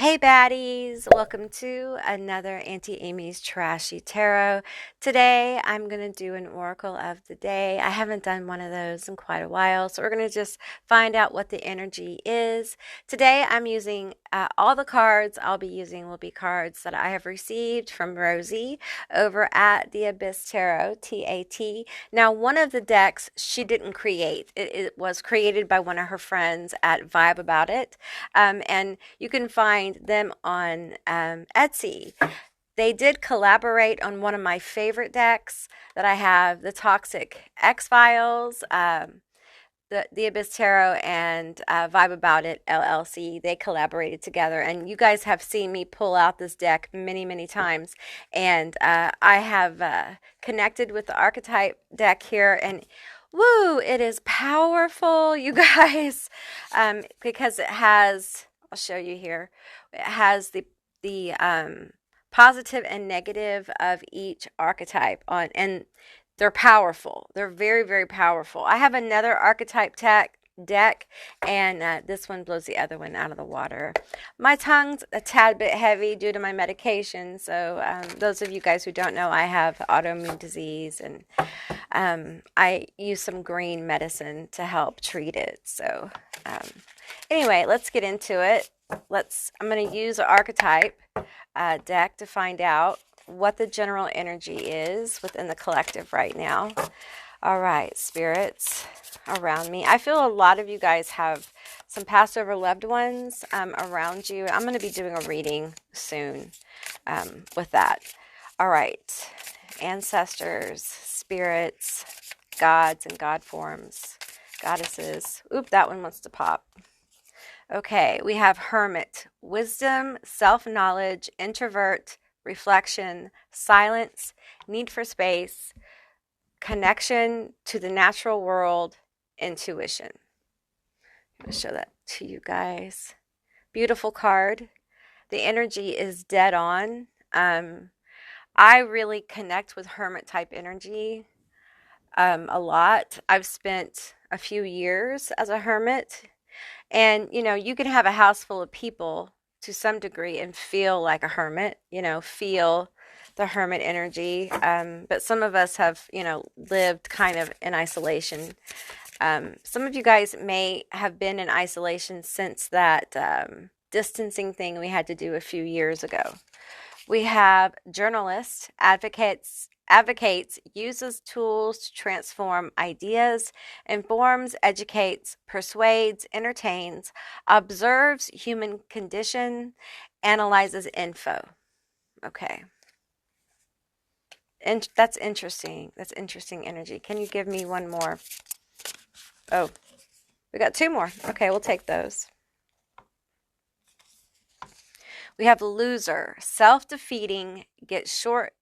Hey baddies, welcome to another Auntie Amy's Trashy Tarot. Today I'm going to do an Oracle of the Day. I haven't done one of those in quite a while, so we're going to just find out what the energy is. Today I'm using all the cards I'll be using will be cards that I have received from Rosy over at the Abyss Tarot, T.A.T. Now one of the decks she didn't create. It was created by one of her friends at Vibe About It. And you can find them on Etsy. They did collaborate on one of my favorite decks that I have, the Toxic X Files, the Abyss Tarot, and Vibe About It LLC. They collaborated together, and you guys have seen me pull out this deck many, many times. And I have connected with the archetype deck here, and woo, it is powerful, you guys, because it has, I'll show you here, it has the positive and negative of each archetype on, and they're powerful. They're very, very powerful. I have another archetype deck, and this one blows the other one out of the water. My tongue's a tad bit heavy due to my medication, so those of you guys who don't know, I have autoimmune disease, and I use some green medicine to help treat it. So anyway, let's get into it. I'm going to use an archetype deck to find out what the general energy is within the collective right now. All right, spirits around me. I feel a lot of you guys have some Passover loved ones around you. I'm going to be doing a reading soon with that. All right, ancestors, spirits, gods and god forms, goddesses. Oop, that one wants to pop. Okay, we have hermit, wisdom, self-knowledge, introvert, reflection, silence, need for space, connection to the natural world, intuition. I'm going to show that to you guys. Beautiful card. The energy is dead on. I really connect with hermit type energy a lot. I've spent a few years as a hermit, and you can have a house full of people to some degree and feel like a hermit, feel the hermit energy. But some of us have, lived kind of in isolation. Some of you guys may have been in isolation since that distancing thing we had to do a few years ago. We have journalist, advocates, uses tools to transform ideas, informs, educates, persuades, entertains, observes human condition, analyzes info. Okay. And that's interesting. That's interesting energy. Can you give me one more? Oh, we got two more. Okay, we'll take those. We have loser, self-defeating, gets short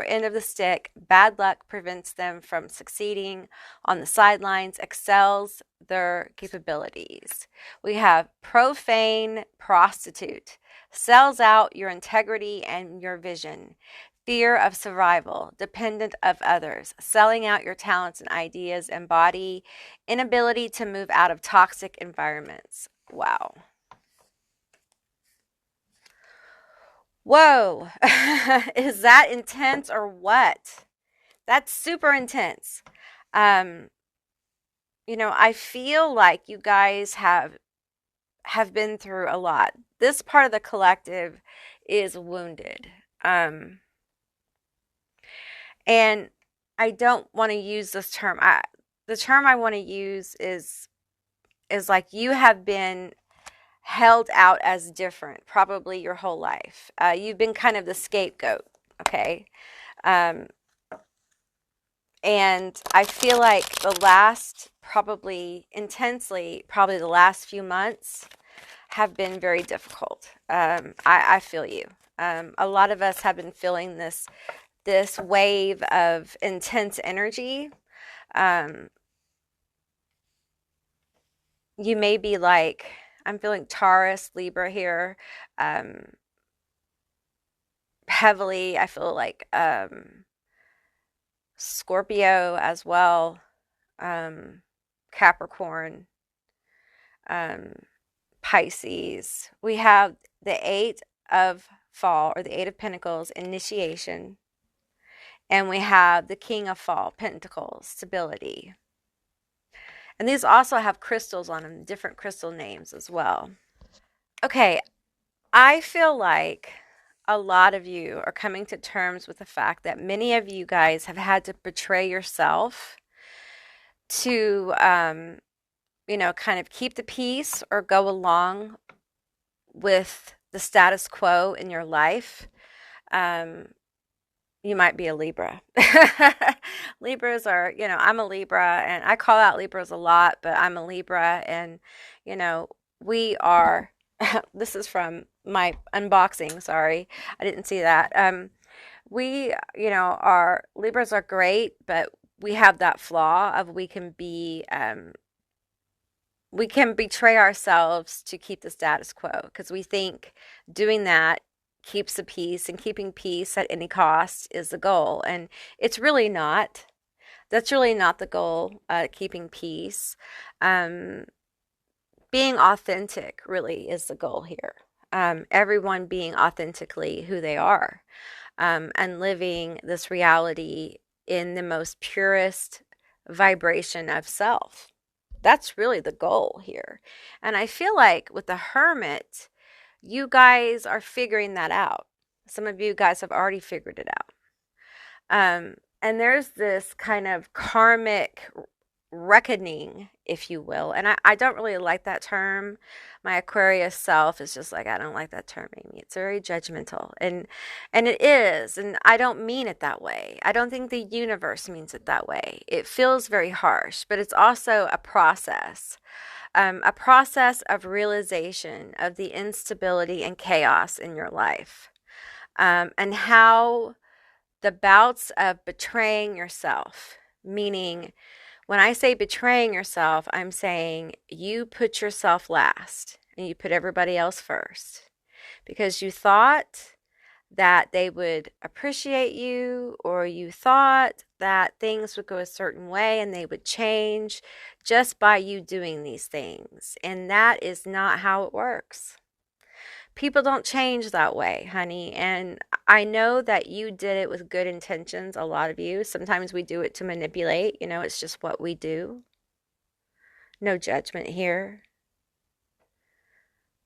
end of the stick, bad luck prevents them from succeeding on the sidelines, excels their capabilities. We have profane, prostitute, sells out your integrity and your vision. Fear of survival, dependent of others, selling out your talents and ideas, embody inability to move out of toxic environments. Wow. Whoa, is that intense or what? That's super intense. Um, I feel like you guys have been through a lot. This part of the collective is wounded. And I don't want to use this term. The term I want to use is like you have been held out as different probably your whole life. You've been kind of the scapegoat, okay? And I feel like the last, probably the last few months have been very difficult. I feel you. A lot of us have been feeling this wave of intense energy. You may be like, I'm feeling Taurus, Libra here. Heavily, I feel like Scorpio as well, Capricorn, Pisces. We have the Eight of Fall, or the Eight of Pentacles, initiation. And we have the King of Fall, Pentacles, stability. And these also have crystals on them, different crystal names as well. Okay, I feel like a lot of you are coming to terms with the fact that many of you guys have had to betray yourself to, kind of keep the peace or go along with the status quo in your life. You might be a Libra. Libras are, I'm a Libra, and I call out Libras a lot, but I'm a Libra, and, we are, this is from my unboxing, sorry, I didn't see that. We, Libras are great, but we have that flaw of we can betray ourselves to keep the status quo, because we think doing that keeps the peace, and keeping peace at any cost is the goal. And it's really not. That's really not the goal, keeping peace. Being authentic really is the goal here. Everyone being authentically who they are, and living this reality in the most purest vibration of self. That's really the goal here. And I feel like with the Hermit, you guys are figuring that out. Some of you guys have already figured it out. And there's this kind of karmic reckoning, if you will. And I don't really like that term. My Aquarius self is just like, I don't like that term, Amy. It's very judgmental. And it is. And I don't mean it that way. I don't think the universe means it that way. It feels very harsh, but it's also a process. A process of realization of the instability and chaos in your life, and how the bouts of betraying yourself, meaning when I say betraying yourself, I'm saying you put yourself last and you put everybody else first because you thought that they would appreciate you, or you thought that things would go a certain way and they would change just by you doing these things. And that is not how it works. People don't change that way, honey. And I know that you did it with good intentions, a lot of you. Sometimes we do it to manipulate, it's just what we do. No judgment here.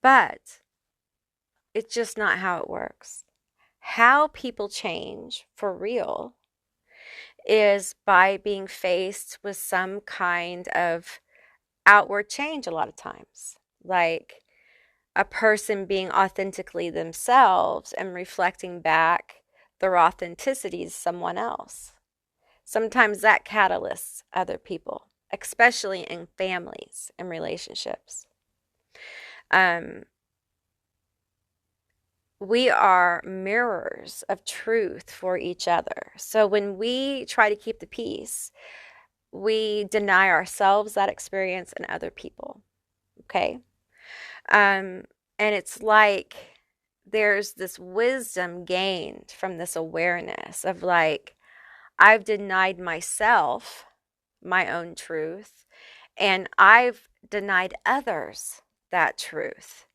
But it's just not how it works. How people change for real is by being faced with some kind of outward change a lot of times. Like a person being authentically themselves and reflecting back their authenticity to someone else. Sometimes that catalysts other people, especially in families and relationships. We are mirrors of truth for each other. So when we try to keep the peace, we deny ourselves that experience and other people. Okay? And it's like there's this wisdom gained from this awareness of like, I've denied myself my own truth, and I've denied others that truth.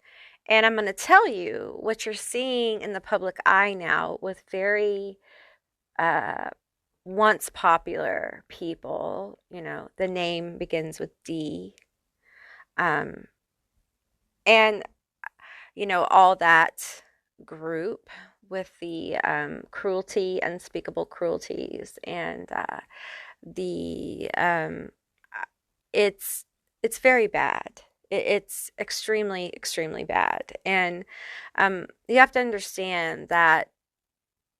And I'm going to tell you what you're seeing in the public eye now with very once popular people. The name begins with D. And, all that group with the cruelty, unspeakable cruelties, and it's very bad. It's extremely, extremely bad. And you have to understand that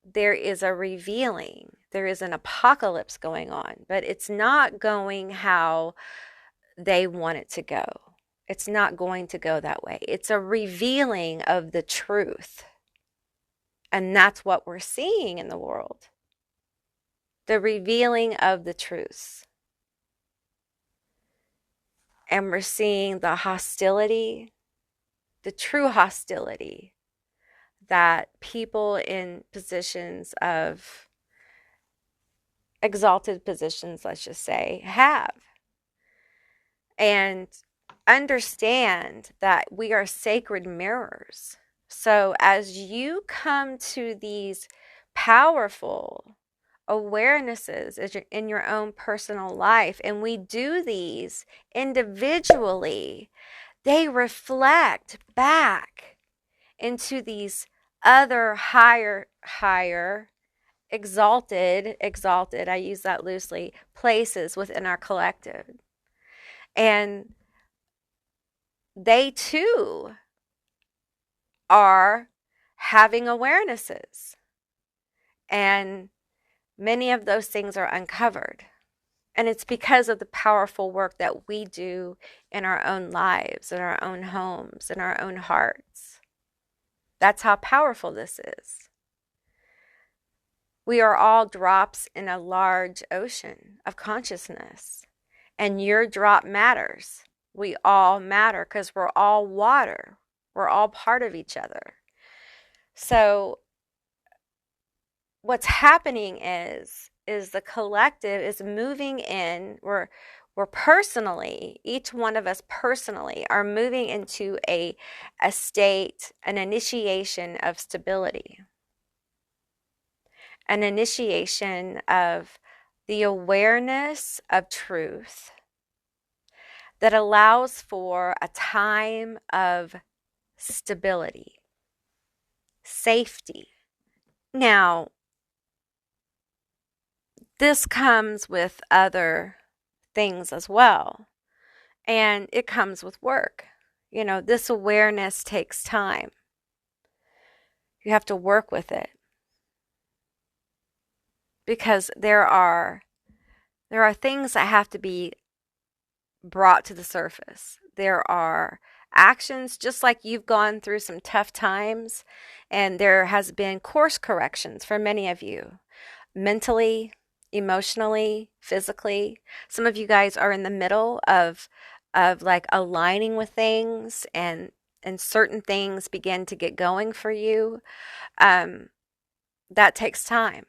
there is a revealing, there is an apocalypse going on, but it's not going how they want it to go. It's not going to go that way. It's a revealing of the truth. And that's what we're seeing in the world. The revealing of the truths. And we're seeing the hostility, the true hostility that people in positions of exalted positions, let's just say, have. And understand that we are sacred mirrors. So as you come to these powerful awarenesses in your own personal life, and we do these individually, they reflect back into these other higher, exalted, I use that loosely, places within our collective. And they too are having awarenesses. And many of those things are uncovered. And it's because of the powerful work that we do in our own lives, in our own homes, in our own hearts. That's how powerful this is. We are all drops in a large ocean of consciousness. And your drop matters. We all matter because we're all water. We're all part of each other. So what's happening is the collective is moving in. We're personally, each one of us personally are moving into a state, an initiation of stability, an initiation of the awareness of truth that allows for a time of stability, safety. Now, this comes with other things as well, and it comes with work. You know, this awareness takes time. You have to work with it because there are things that have to be brought to the surface. There are actions, just like you've gone through some tough times, and there has been course corrections for many of you, mentally, emotionally, physically. Some of you guys are in the middle of like aligning with things, and certain things begin to get going for you. That takes time.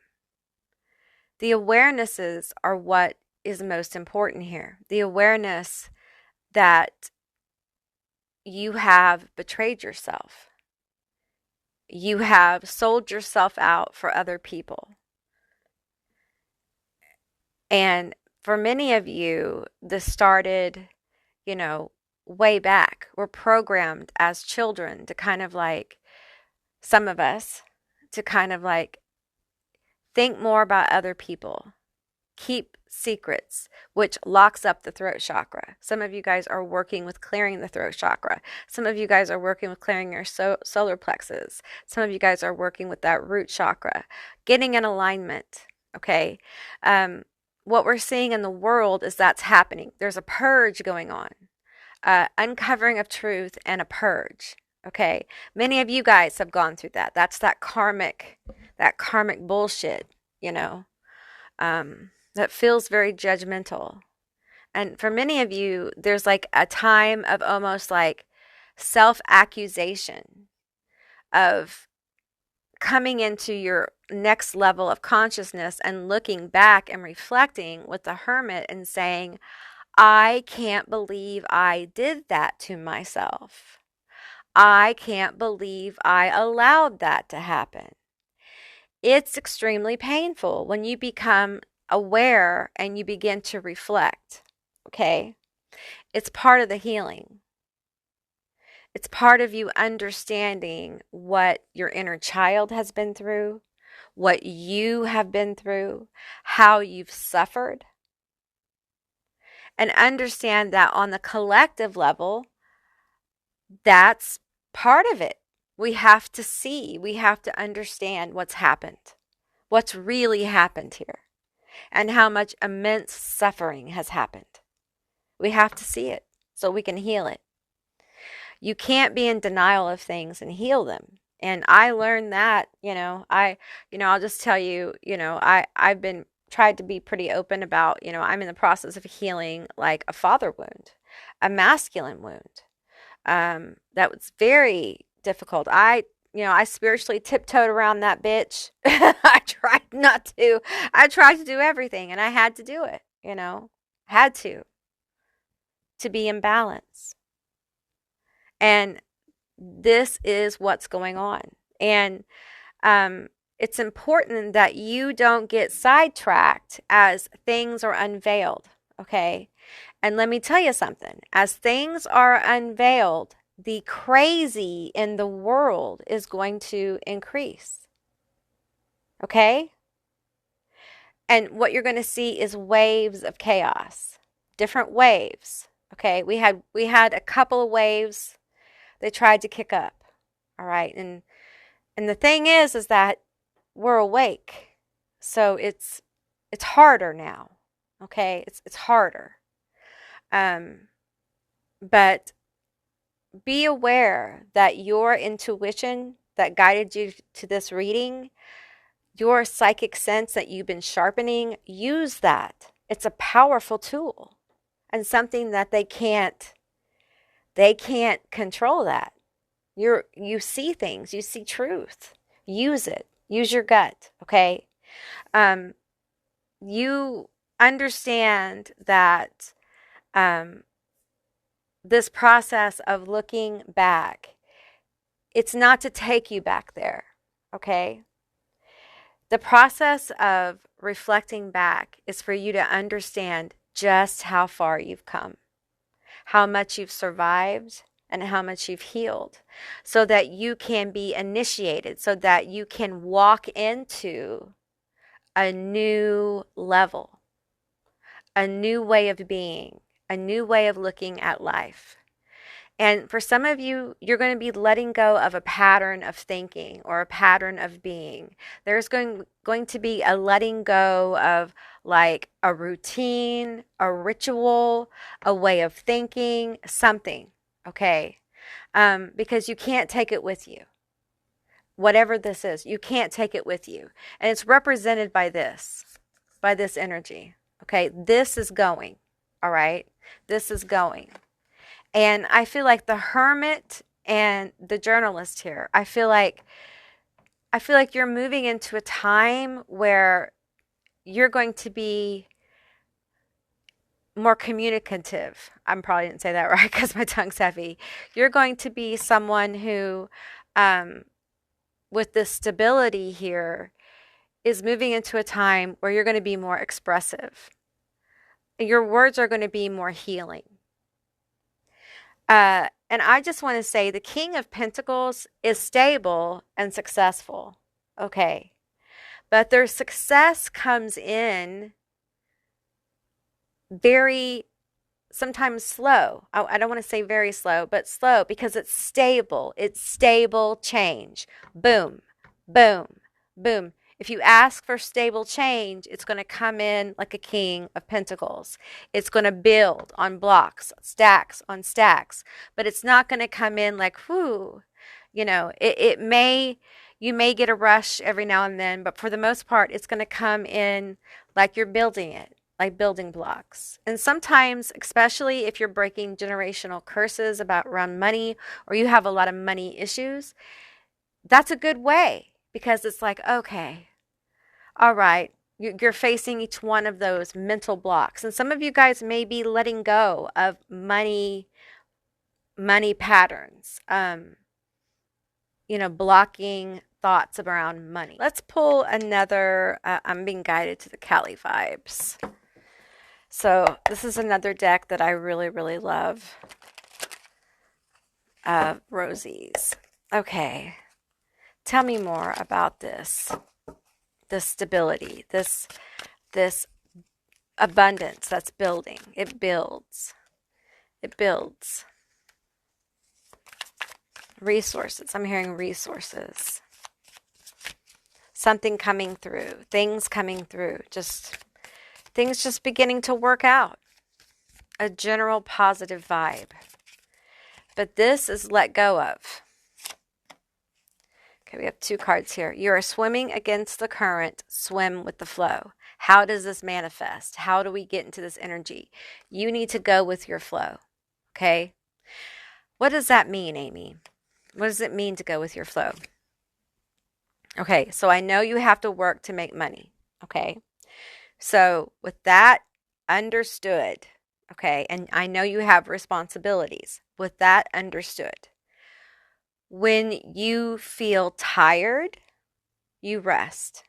The awarenesses are what is most important here. The awareness that you have betrayed yourself. You have sold yourself out for other people. And for many of you, this started, you know, way back. We're programmed as children to kind of like, some of us, to kind of like think more about other people, keep secrets, which locks up the throat chakra. Some of you guys are working with clearing the throat chakra. Some of you guys are working with clearing your solar plexus. Some of you guys are working with that root chakra, getting in alignment. Okay. What we're seeing in the world is that's happening. There's a purge going on, uncovering of truth and a purge. Okay. Many of you guys have gone through that. That's that karmic bullshit, you know, that feels very judgmental. And for many of you, there's like a time of almost like self-accusation of coming into your next level of consciousness and looking back and reflecting with the hermit and saying, I can't believe I did that to myself. I can't believe I allowed that to happen. It's extremely painful when you become aware and you begin to reflect. Okay? It's part of the healing. It's part of you understanding what your inner child has been through, what you have been through, how you've suffered. And understand that on the collective level, that's part of it. We have to see, we have to understand what's happened, what's really happened here, and how much immense suffering has happened. We have to see it so we can heal it. You can't be in denial of things and heal them. And I learned that, I'll just tell you, I've been tried to be pretty open about, I'm in the process of healing like a father wound, a masculine wound. That was very difficult. I spiritually tiptoed around that bitch. I tried to do everything, and I had to do it, had to be in balance. And This is what's going on. And it's important that you don't get sidetracked as things are unveiled, okay? And let me tell you something. As things are unveiled, the crazy in the world is going to increase, okay? And what you're going to see is waves of chaos, different waves, okay? We had a couple of waves they tried to kick up, all right? And the thing is that we're awake. So it's harder now. Okay? It's harder. Um but be aware that your intuition that guided you to this reading, your psychic sense that you've been sharpening, use that. It's a powerful tool and something that they can't control that. You see things, you see truth. Use it. Use your gut, okay? Um, you understand that this process of looking back, it's not to take you back there, okay? The process of reflecting back is for you to understand just how far you've come, how much you've survived, and how much you've healed, so that you can be initiated, so that you can walk into a new level, a new way of being, a new way of looking at life. And for some of you, you're going to be letting go of a pattern of thinking or a pattern of being. There's going to be a letting go of like a routine, a ritual, a way of thinking, something, okay? Because you can't take it with you. Whatever this is, you can't take it with you. And it's represented by this energy, okay? This is going, all right? This is going. And I feel like the hermit and the journalist here, I feel like you're moving into a time where you're going to be more communicative. I'm probably didn't say that right because my tongue's heavy. You're going to be someone who, with this stability here, is moving into a time where you're going to be more expressive. Your words are going to be more healing. And I just want to say the King of Pentacles is stable and successful. Okay. But their success comes in very, sometimes slow. I don't want to say very slow, but slow because it's stable. It's stable change. Boom, boom, boom. If you ask for stable change, it's going to come in like a King of Pentacles. It's going to build on blocks, stacks on stacks, but it's not going to come in like, whoo, you may get a rush every now and then, but for the most part, it's going to come in like you're building it, like building blocks. And sometimes, especially if you're breaking generational curses around money or you have a lot of money issues, that's a good way because it's like, okay, all right, you're facing each one of those mental blocks. And some of you guys may be letting go of money patterns, blocking thoughts around money. Let's pull another, I'm being guided to the Cali vibes. So this is another deck that I really, really love. Rosy's. Okay. Tell me more about this stability, this abundance that's building. It builds. Resources. I'm hearing resources. Something coming through. Things coming through. Things just beginning to work out. A general positive vibe. But this is let go of. Okay, we have two cards here. You are swimming against the current. Swim with the flow. How does this manifest? How do we get into this energy? You need to go with your flow. Okay? What does that mean, Amy? What does it mean to go with your flow? Okay, so I know you have to work to make money. Okay? So with that understood, okay, and I know you have responsibilities. With that understood, When you feel tired, you rest.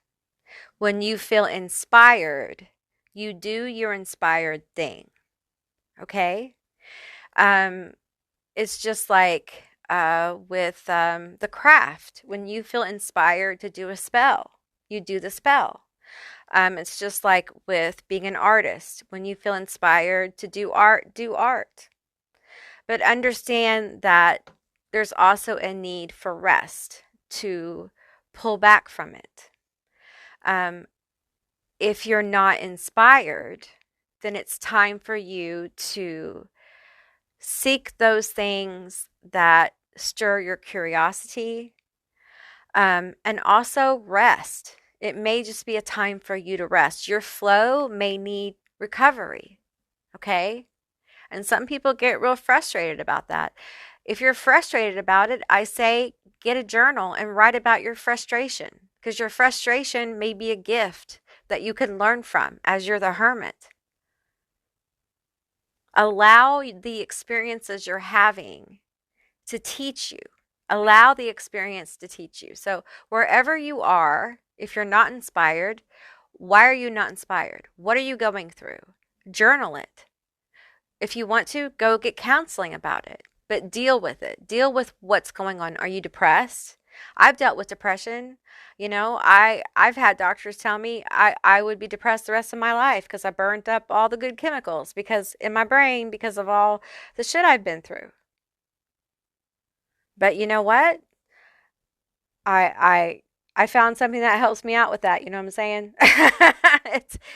When you feel inspired, you do your inspired thing. Okay? It's just like with the craft. When you feel inspired to do a spell, you do the spell. It's just like with being an artist. When you feel inspired to do art, do art. But understand that there's also a need for rest to pull back from it. Um, if you're not inspired, then it's time for you to seek those things that stir your curiosity, and also rest. It may just be a time for you to rest. Your flow may need recovery, okay? And some people get real frustrated about that. If you're frustrated about it, I say get a journal and write about your frustration, because your frustration may be a gift that you can learn from as you're the hermit. Allow the experiences you're having to teach you. Allow the experience to teach you. So wherever you are, if you're not inspired, why are you not inspired? What are you going through? Journal it. If you want to, go get counseling about it, but deal with it. Deal with what's going on. Are you depressed? I've dealt with depression. You know, I've had doctors tell me I would be depressed the rest of my life because I burned up all the good chemicals because in my brain because of all the shit I've been through. But you know what? I found something that helps me out with that. You know what I'm saying?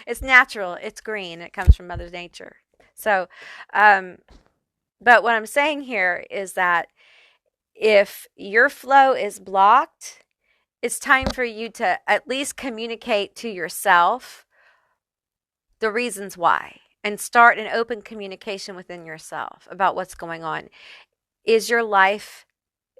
It's natural. It's green. It comes from Mother Nature. So, um, but what I'm saying here is that if your flow is blocked, it's time for you to at least communicate to yourself the reasons why and start an open communication within yourself about what's going on. Is your life,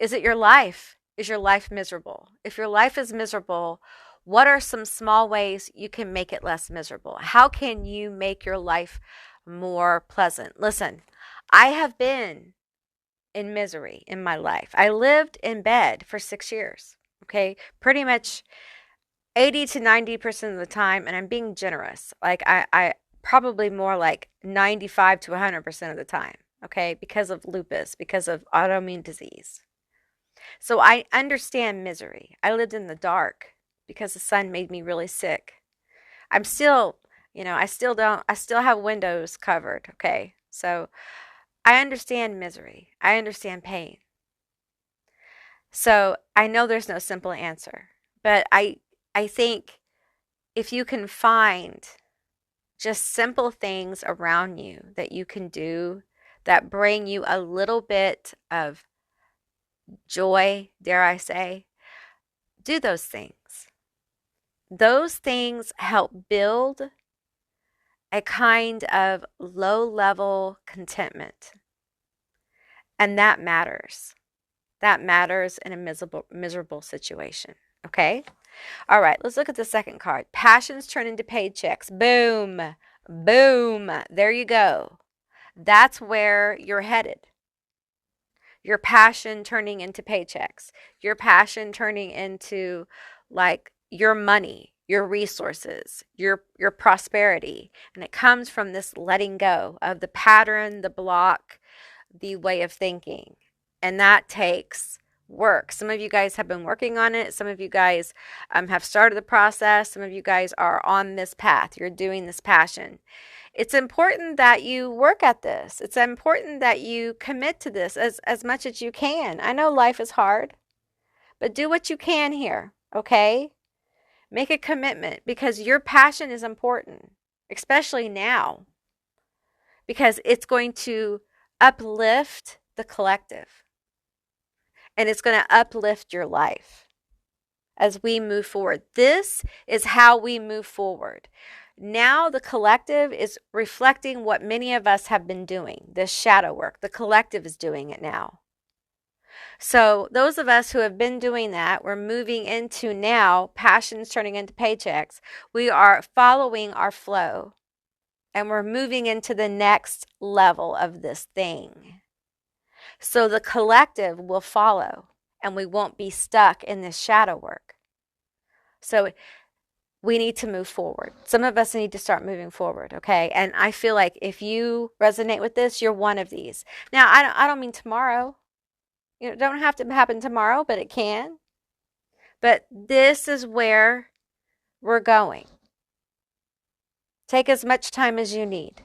is it your life? Is your life miserable? If your life is miserable, what are some small ways you can make it less miserable? How can you make your life more pleasant? Listen, I have been in misery in my life. I lived in bed for 6 years, okay? Pretty much 80 to 90% of the time, and I'm being generous. Like I probably more like 95 to 100% of the time, okay? Because of lupus, because of autoimmune disease. So I understand misery. I lived in the dark because the sun made me really sick. I'm still, I still have windows covered, okay? So I understand misery. I understand pain. So I know there's no simple answer, but I think if you can find just simple things around you that you can do that bring you a little bit of joy, dare I say, do those things. Those things help build a kind of low level contentment. And that matters. That matters in a miserable situation. Okay? All right, let's look at the second card. Passions turn into paychecks. Boom. Boom. There you go. That's where you're headed. Your passion turning into paychecks. Your passion turning into like your money, your resources, your prosperity. And it comes from this letting go of the pattern, the block, the way of thinking. And that takes work. Some of you guys have been working on it. Some of you guys have started the process. Some of you guys are on this path. You're doing this passion. It's important that you work at this. It's important that you commit to this as much as you can. I know life is hard, but do what you can here, okay? Make a commitment because your passion is important, especially now, because it's going to uplift the collective and it's going to uplift your life as we move forward. This is how we move forward. Now the collective is reflecting what many of us have been doing, this shadow work. The collective is doing it now. So those of us who have been doing that, we're moving into now passions turning into paychecks. We are following our flow and we're moving into the next level of this thing. So the collective will follow and we won't be stuck in this shadow work. So we need to move forward. Some of us need to start moving forward, okay? And I feel like if you resonate with this, you're one of these. Now, I don't mean tomorrow. You know, it don't have to happen tomorrow, but it can. But this is where we're going. Take as much time as you need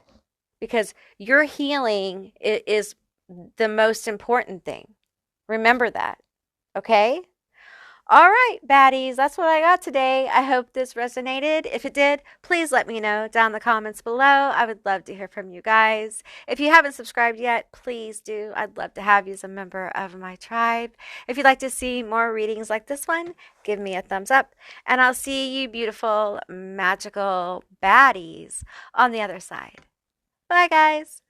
because your healing is the most important thing. Remember that, okay? All right, baddies, that's what I got today. I hope this resonated. If it did, please let me know down in the comments below. I would love to hear from you guys. If you haven't subscribed yet, please do. I'd love to have you as a member of my tribe. If you'd like to see more readings like this one, give me a thumbs up. And I'll see you beautiful, magical baddies on the other side. Bye, guys.